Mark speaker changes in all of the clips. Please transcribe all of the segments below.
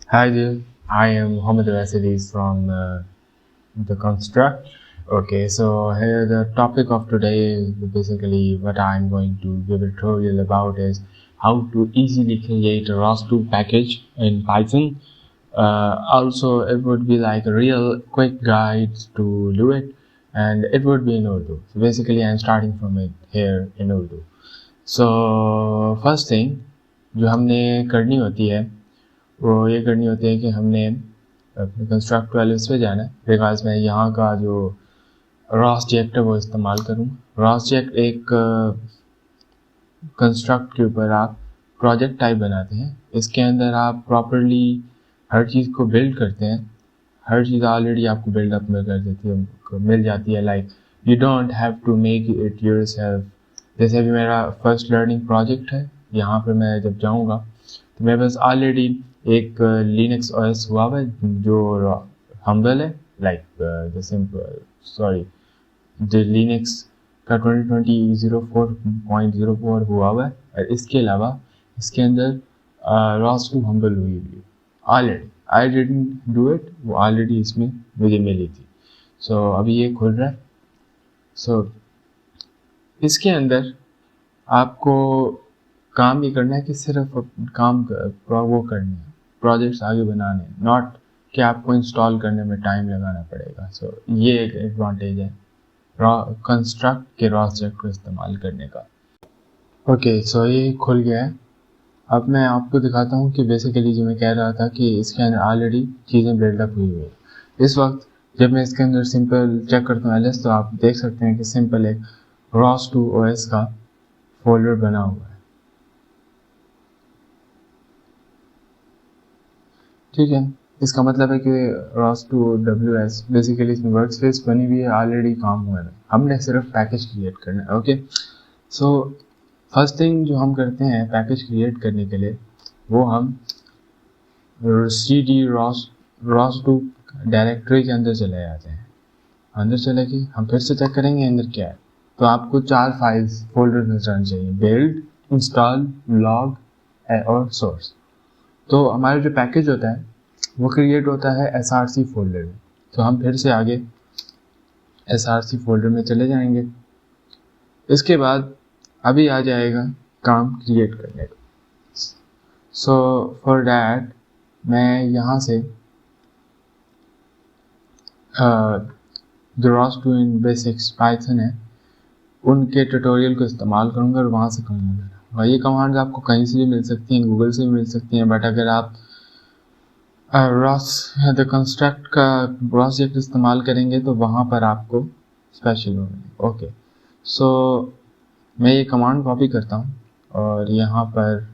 Speaker 1: Hi there, I am Mohammed Vasilis from the Construct. Okay, so here the topic of today is basically what I'm going to give a tutorial about is how to easily create a ROS2 package in Python. Also, it would be like a real quick guide to do it, and it would be in Urdu. So basically, I'm starting from it here in Urdu. So first thing जो हमने करनी होती है वो ये करनी होती है कि हमने अपने कंस्ट्रक्ट वाले पे जाना है। बिकॉज मैं यहाँ का जो ROS-JECT है वो इस्तेमाल करूँगा। ROS-JECT एक कंस्ट्रक्ट के ऊपर आप प्रोजेक्ट टाइप बनाते हैं। इसके अंदर आप प्रॉपरली हर चीज़ को बिल्ड करते हैं। हर चीज़ ऑलरेडी आपको बिल्डअप में कर देती है, मिल जाती है। Like you don't have to make it yourself. जैसे अभी मेरा फर्स्ट लर्निंग प्रोजेक्ट है, यहाँ पर मैं जब जाऊँगा तो मेरे पास ऑलरेडी एक लिनक्स ओएस हुआ है जो हम्बल है, लाइक जो लिनक्स का 2020 04.04 हुआ है। और इसके अलावा इसके अंदर ROS2 हम्बल हुई है already. I didn't do it, वो ऑलरेडी इसमें मुझे मिली थी। सो अभी ये खुल रहा है। सो इसके अंदर आपको काम ये करना है कि सिर्फ काम वो करने हैं, प्रोजेक्ट्स आगे बनाने हैं, नॉट कि आपको इंस्टॉल करने में टाइम लगाना पड़ेगा। सो ये एक एडवांटेज है कंस्ट्रक्ट के ROS-JECT को इस्तेमाल करने का। ओके, सो ये खुल गया है। अब मैं आपको दिखाता हूँ कि बेसिकली जो मैं कह रहा था कि इसके अंदर ऑलरेडी चीज़ें बिल्डअप हुई हुई है। इस वक्त जब मैं इसके अंदर सिंपल चेक करता हूँ एलएस, तो आप देख सकते हैं कि सिंपल एक ROS2 OS का फोल्डर बना हुआ है। ठीक है, इसका मतलब है कि ROS2 WS बेसिकली इसमें वर्क स्पेस बनी हुई है, ऑलरेडी काम हुआ है। हमने सिर्फ पैकेज क्रिएट करना है। ओके, सो फर्स्ट थिंग जो हम करते हैं पैकेज क्रिएट करने के लिए, वो हम cd ROS2 डायरेक्टरी के अंदर चले जाते हैं। अंदर चले के हम फिर से चेक करेंगे अंदर क्या है। तो आपको 4 फाइल्स फोल्डर नजर आने चाहिए, बिल्ड, इंस्टॉल, लॉग और सोर्स। तो हमारा जो पैकेज होता है वो क्रिएट होता है src फोल्डर में। तो हम फिर से आगे src फोल्डर में चले जाएंगे। इसके बाद अभी आ जाएगा काम क्रिएट करने का। सो फॉर डैट मैं यहाँ से जो ROS2 इन बेसिक्स पाइथन है उनके ट्यूटोरियल को इस्तेमाल करूँगा और वहाँ से कमांड। और ये कमांड्स आपको कहीं से भी मिल सकती हैं, गूगल से भी मिल सकती हैं, बट अगर आप द कंस्ट्रक्ट का ROS-JECT इस्तेमाल करेंगे तो वहाँ पर आपको स्पेशल मिलेगा। ओके, सो मैं ये कमांड कॉपी करता हूँ और यहाँ पर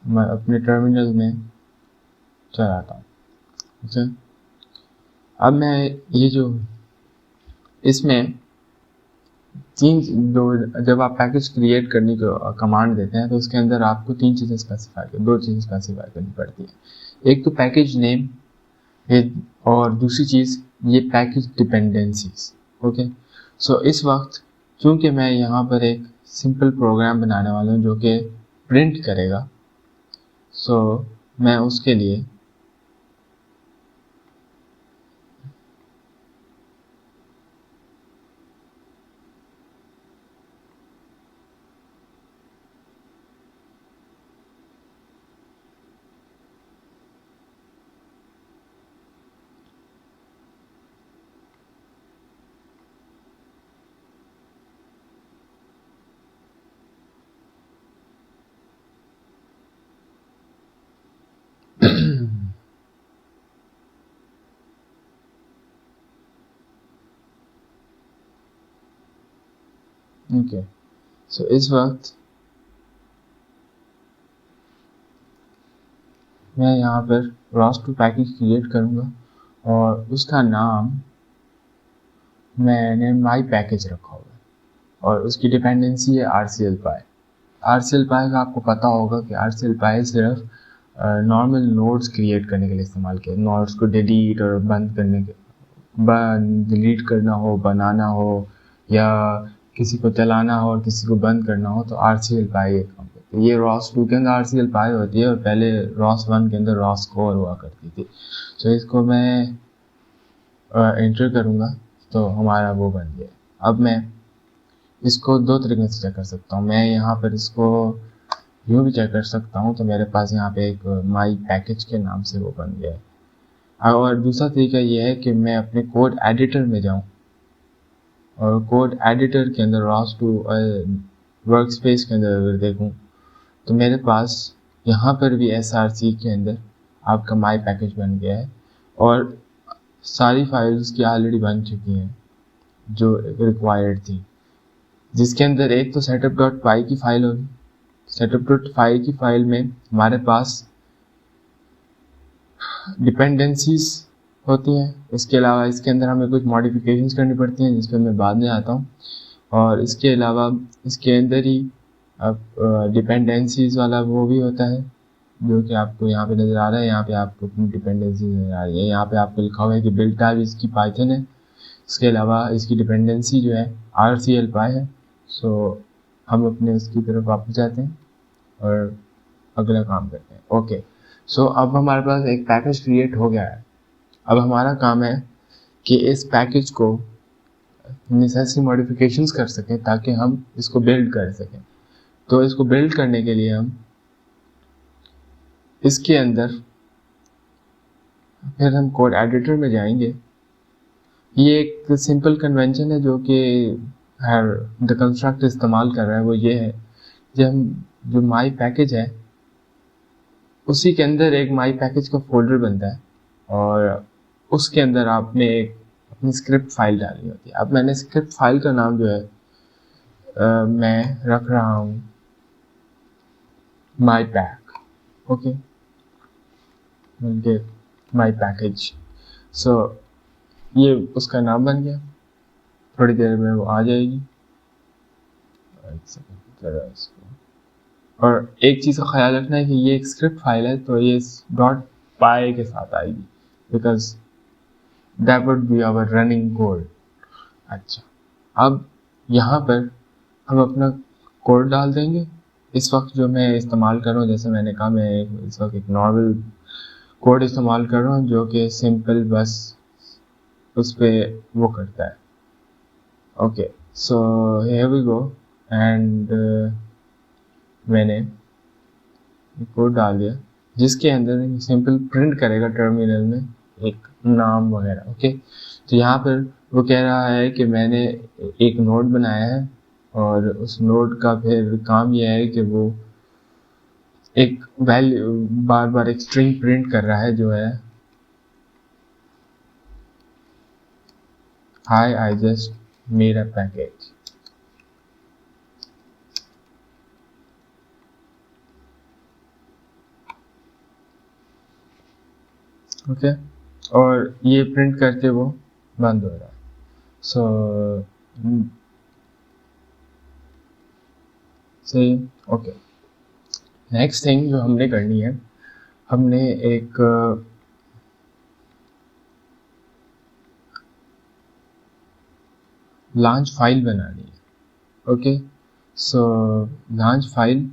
Speaker 1: मैं अपने टर्मिनल में चलाता हूँ। ओके, अब मैं ये जो इसमें जब आप पैकेज क्रिएट करने को कमांड देते हैं तो उसके अंदर आपको दो चीज़ें स्पेसिफाई करनी पड़ती है। एक तो पैकेज नेम और दूसरी चीज़ ये पैकेज डिपेंडेंसीज। ओके, सो इस वक्त चूंकि मैं यहाँ पर एक सिंपल प्रोग्राम बनाने वाला हूँ जो कि प्रिंट करेगा, सो मैं उसके लिए ओके, सो इस वक्त मैं यहाँ पर ROS2 पैकेज क्रिएट करूँगा और उसका नाम मैंने माई पैकेज रखा हुआ है और उसकी डिपेंडेंसी है RCLPy। RCLPy का आपको पता होगा कि RCLPy सिर्फ नॉर्मल नोड्स क्रिएट करने के लिए इस्तेमाल किया। नोड्स को डिलीट और बंद करने के डिलीट करना हो, बनाना हो, या किसी को चलाना हो और किसी को बंद करना हो तो RCLPy एक काम करता तो ये ROS2 के अंदर RCL पाई होती है और पहले ROS1 के अंदर ROS core हुआ करती थी। तो इसको मैं एंटर करूँगा तो हमारा वो बन गया। अब मैं इसको दो तरीके से चेक कर सकता हूँ। मैं यहाँ पर इसको यूँ भी चेक कर सकता हूँ, तो मेरे पास यहाँ पे एक माई पैकेज के नाम से वो बन गया है। और दूसरा तरीका ये है कि मैं अपने कोड एडिटर में जाऊँ और कोड एडिटर के अंदर ROS2 वर्क स्पेस के अंदर अगर देखूँ तो मेरे पास यहाँ पर भी SRC के अंदर आपका माई पैकेज बन गया है और सारी फाइल्स की ऑलरेडी बन चुकी हैं जो रिक्वायर्ड थी, जिसके अंदर एक तो setup.py की फाइल होगी। setup.py की फाइल में हमारे पास डिपेंडेंसीज होती हैं। इसके अलावा इसके अंदर हमें कुछ मॉडिफिकेशंस करनी पड़ती हैं जिस पर मैं बाद में आता हूँ। और इसके अलावा इसके अंदर ही अब डिपेंडेंसीज वाला वो भी होता है जो कि आपको यहाँ पे नज़र आ रहा है। यहाँ पे आपको अपनी डिपेंडेंसी नज़र आ रही है। यहाँ पे आपको लिखा हुआ है कि बिल्ड टाइप इसकी पाइथन है। इसके अलावा इसकी डिपेंडेंसी जो है RCL पाई है। सो हम अपने उसकी तरफ वापस जाते हैं और अगला काम करते हैं। ओके, सो अब हमारे पास एक पैकेज क्रिएट हो गया है। अब हमारा काम है कि इस पैकेज को नेसेसरी मॉडिफिकेशंस कर सकें ताकि हम इसको बिल्ड कर सकें। तो इसको बिल्ड करने के लिए हम इसके अंदर फिर हम कोड एडिटर में जाएंगे। ये एक सिंपल कन्वेंशन है जो कि हर द कंस्ट्रक्ट इस्तेमाल कर रहा है। वो ये है जो माई पैकेज है उसी के अंदर एक माई पैकेज का फोल्डर बनता है और उसके अंदर आपने एक अपनी स्क्रिप्ट फाइल डालनी होती है। अब मैंने स्क्रिप्ट फाइल का नाम जो है मैं रख रहा हूँ माई पैक। ओके, माई पैकेज। सो ये उसका नाम बन गया। थोड़ी देर में वो आ जाएगी। एक सेकंड जरा इसको। और एक चीज़ का ख्याल रखना है कि ये एक स्क्रिप्ट फाइल है तो ये .py के साथ आएगी because that would be our running code. अच्छा, अब यहाँ पर हम अपना कोड डाल देंगे। इस वक्त जो मैं इस्तेमाल कर रहा हूँ, जैसे मैंने कहा, मैं इस वक्त एक नॉर्मल कोड इस्तेमाल कर रहा हूँ जो कि सिंपल बस उस पर वो करता है। Okay, so here we go and मैंने कोड डाल दिया जिसके अंदर सिंपल प्रिंट करेगा टर्मिनल में एक नाम वगैरह। ओके, तो यहाँ पर वो कह रहा है कि मैंने एक नोड बनाया है और उस नोड का फिर काम यह है कि वो एक वैल्यू बार बार एक स्ट्रिंग प्रिंट कर रहा है जो है hi I just made a package. Okay, और ये प्रिंट करके वो बंद हो रहा है। सो सही। ओके, नेक्स्ट थिंग जो हमने करनी है, हमने एक लॉन्च फाइल बनानी है। ओके, सो लॉन्च फाइल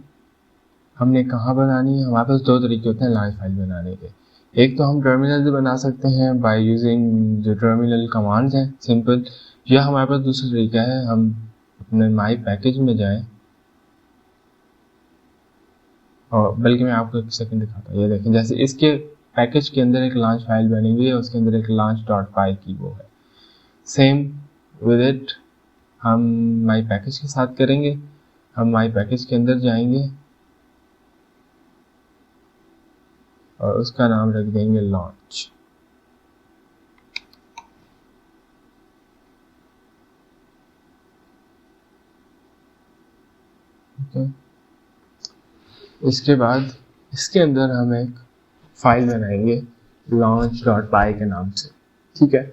Speaker 1: हमने कहाँ बनानी है? हमारे पास दो तरीके होते हैं लॉन्च फाइल बनाने के। एक तो हम टर्मिनल से बना सकते हैं बाय यूजिंग जो टर्मिनल कमांड्स हैं सिंपल, या हमारे पास दूसरा तरीका है हम अपने माई पैकेज में जाएं और बल्कि मैं आपको एक सेकंड दिखाता हूँ। ये देखें, जैसे इसके पैकेज के अंदर एक लॉन्च फाइल बनी हुई है, उसके अंदर एक launch.py की वो है। सेम विद इट हम माई पैकेज के साथ करेंगे। हम माई पैकेज के अंदर जाएंगे और उसका नाम रख देंगे लॉन्च। ओके, इसके बाद इसके अंदर हम एक फाइल बनाएंगे launch.py के नाम से, ठीक है,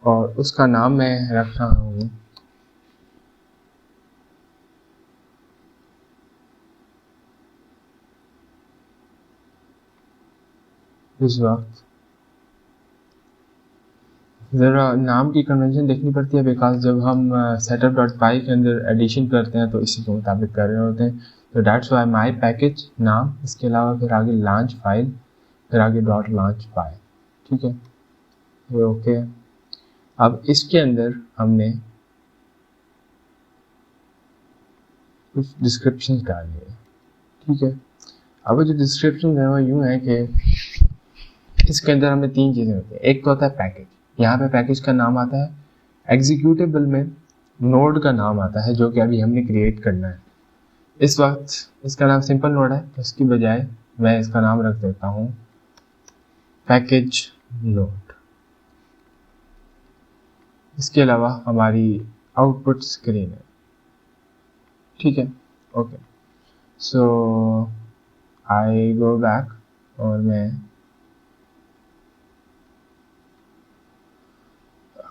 Speaker 1: और उसका नाम मैं रख रहा हूँ इस वक्त ज़रा नाम की कन्वेंशन देखनी पड़ती है बिकॉज जब हम setup.py के अंदर एडिशन करते हैं तो इसी के मुताबिक कर रहे होते हैं। तो दैट्स वाई माई पैकेज नाम, इसके अलावा फिर आगे लॉन्च फाइल, फिर आगे डॉट लॉन्च फाइल, ठीक है, ये ओके है। अब इसके अंदर हमने कुछ डिस्क्रिप्शन डालनी है, ठीक है। अब जो डिस्क्रिप्शन है वो यूँ है कि इसके अंदर हमें तीन चीज़ें होती हैं। एक तो होता है पैकेज, यहाँ पे पैकेज का नाम आता है, एग्जीक्यूटेबल में नोड का नाम आता है जो कि अभी हमने क्रिएट करना है। इस वक्त इसका नाम सिंपल नोड है, तो इसकी बजाय मैं इसका नाम रख देता हूँ पैकेज नोड। इसके अलावा हमारी आउटपुट स्क्रीन है, ठीक है, ओके। सो आई गो बैक और मैं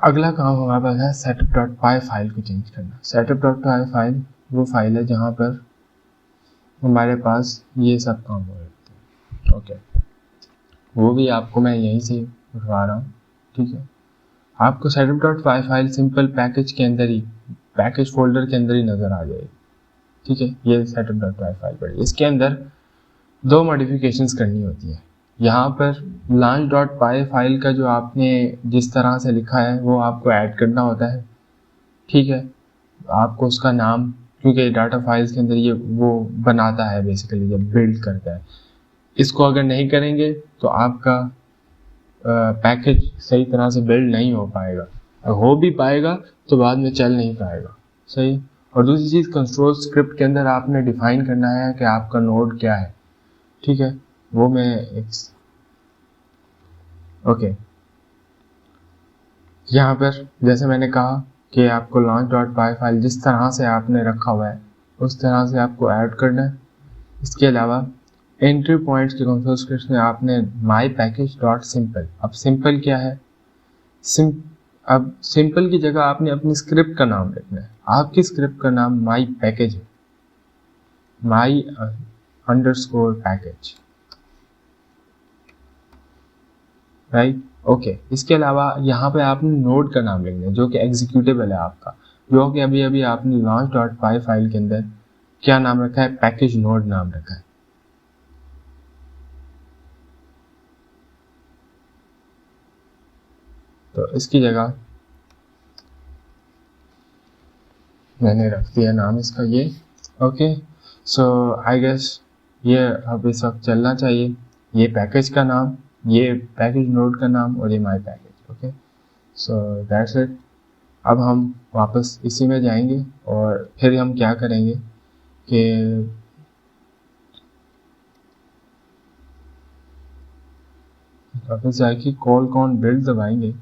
Speaker 1: अगला काम हमारे पास है setup.py फाइल को चेंज करना। setup.py फाइल वो फाइल है जहाँ पर हमारे पास ये सब काम हो रहे हैं, ओके। वो भी आपको मैं यहीं से उठवा रहा हूँ, ठीक है। आपको setup.py फाइल सिंपल पैकेज के अंदर ही, पैकेज फोल्डर के अंदर ही नज़र आ जाएगी, ठीक है। ये setup.py फाइल पड़ी, इसके अंदर दो मॉडिफिकेशंस करनी होती है। यहाँ पर launch.py फाइल का जो आपने जिस तरह से लिखा है वो आपको ऐड करना होता है, ठीक है। आपको उसका नाम, क्योंकि डाटा फाइल्स के अंदर ये वो बनाता है बेसिकली जब बिल्ड करता है, इसको अगर नहीं करेंगे तो आपका पैकेज सही तरह से बिल्ड नहीं हो पाएगा, हो भी पाएगा तो बाद में चल नहीं पाएगा, सही। और दूसरी चीज़, कंट्रोल स्क्रिप्ट के अंदर आपने डिफाइन करना है कि आपका नोड क्या है, ठीक है। वो मैं ओके, यहाँ पर जैसे मैंने कहा कि आपको launch.py फाइल जिस तरह से आपने रखा हुआ है उस तरह से आपको ऐड करना है। इसके अलावा एंट्री पॉइंट्स के कंट्रोल स्क्रिप्ट में आपने माई पैकेज डॉट सिंपल, अब सिंपल क्या है, अब सिंपल की जगह आपने अपनी स्क्रिप्ट का नाम लिखना है। आपकी स्क्रिप्ट का नाम माई पैकेज है, माई अंडरस्कोर पैकेज, राइट, ओके। इसके अलावा यहाँ पे आपने नोड का नाम लिखना है जो कि एग्जीक्यूटेबल है आपका, जो कि अभी अभी आपने launch.py फाइल के अंदर क्या नाम रखा है, पैकेज नोड नाम रखा है। तो इसकी जगह मैंने रख दिया नाम इसका ये, ओके। सो आई गेस ये अब इस वक्त चलना चाहिए, ये पैकेज का नाम, ये पैकेज नोड का नाम और ये my package, okay. So that's it. अब हम वापस इसी में जाएंगे और फिर हम क्या करेंगे कि वापस जाके कॉल कॉन बिल्ड दबाएंगे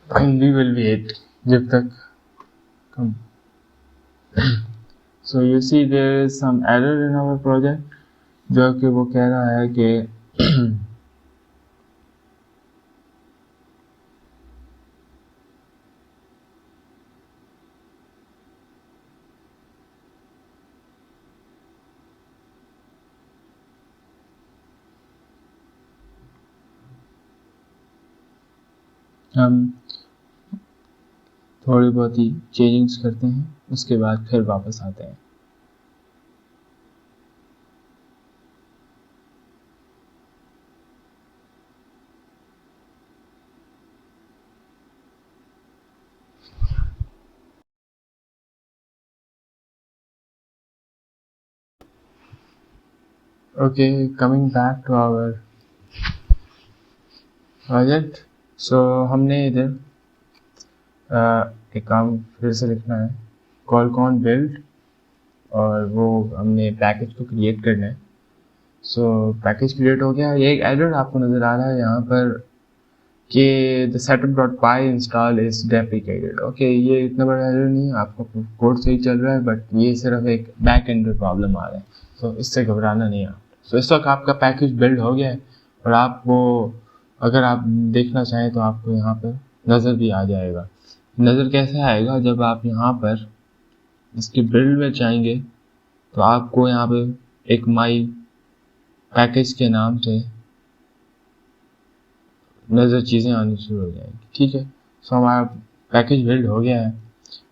Speaker 1: एंड वी विल वेट जब तक कम। So you see there is some error in our project, जो कि वो कह रहा है कि हम थोड़ी बहुत ही चेंजिंग्स करते हैं, उसके बाद फिर वापस आते हैं। Okay, coming back to our project. So हमने इधर एक काम फिर से लिखना है, कॉल कॉन बिल्ड, और वो हमने पैकेज को क्रिएट करना है। सो पैकेज क्रिएट हो गया। ये एक एरर आपको नज़र आ रहा है यहाँ पर कि the setup.py install is deprecated, okay. ये इतना बड़ा एरर नहीं है, आपका कोड सही चल रहा है, बट ये सिर्फ एक बैक एंड में प्रॉब्लम आ रहा है, तो इससे घबराना नहीं है। सो इस वक्त आपका पैकेज बिल्ड हो गया है और आप वो अगर आप देखना चाहें तो आपको यहाँ पर नज़र भी आ जाएगा। नज़र कैसे आएगा, जब आप यहाँ पर इसके बिल्ड में जाएंगे तो आपको यहाँ पे एक माई पैकेज के नाम से नज़र चीज़ें आनी शुरू हो जाएंगी, ठीक है। सो हमारा पैकेज बिल्ड हो गया है।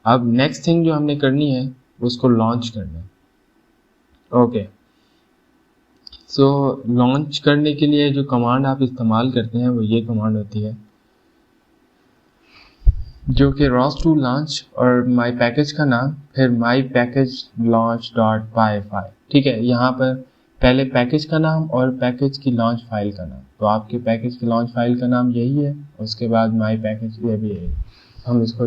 Speaker 1: अब नेक्स्ट थिंग जो हमने करनी है उसको लॉन्च करना है। ओके, सो लॉन्च करने के लिए जो कमांड आप इस्तेमाल करते हैं वो ये कमांड होती है, जो कि ROS2 लॉन्च और माई पैकेज का नाम, फिर my package launch dot py file. ठीक है, यहाँ पर पहले पैकेज का नाम और पैकेज की लॉन्च फाइल का नाम। तो आपके पैकेज की लॉन्च फाइल का नाम यही है, उसके बाद माई पैकेज ये भी है। हम इसको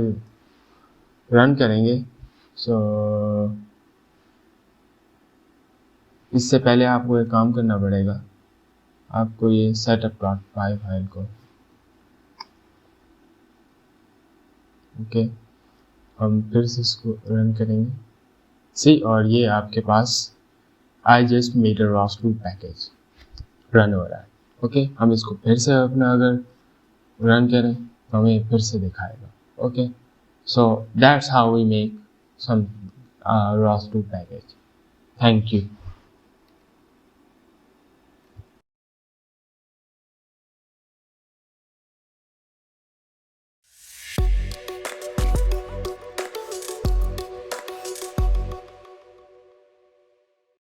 Speaker 1: रन करेंगे। सो इससे पहले आपको एक काम करना पड़ेगा, आपको ये सेटअप डॉट पाई फाइल को, ओके, हम फिर से इसको रन करेंगे। सी, और ये आपके पास I just made a ROS2 package run हो रहा है। ओके, हम इसको फिर से अपना अगर रन करें तो हमें फिर से दिखाएगा। Okay, so that's how we make some ROS2 package. Thank you.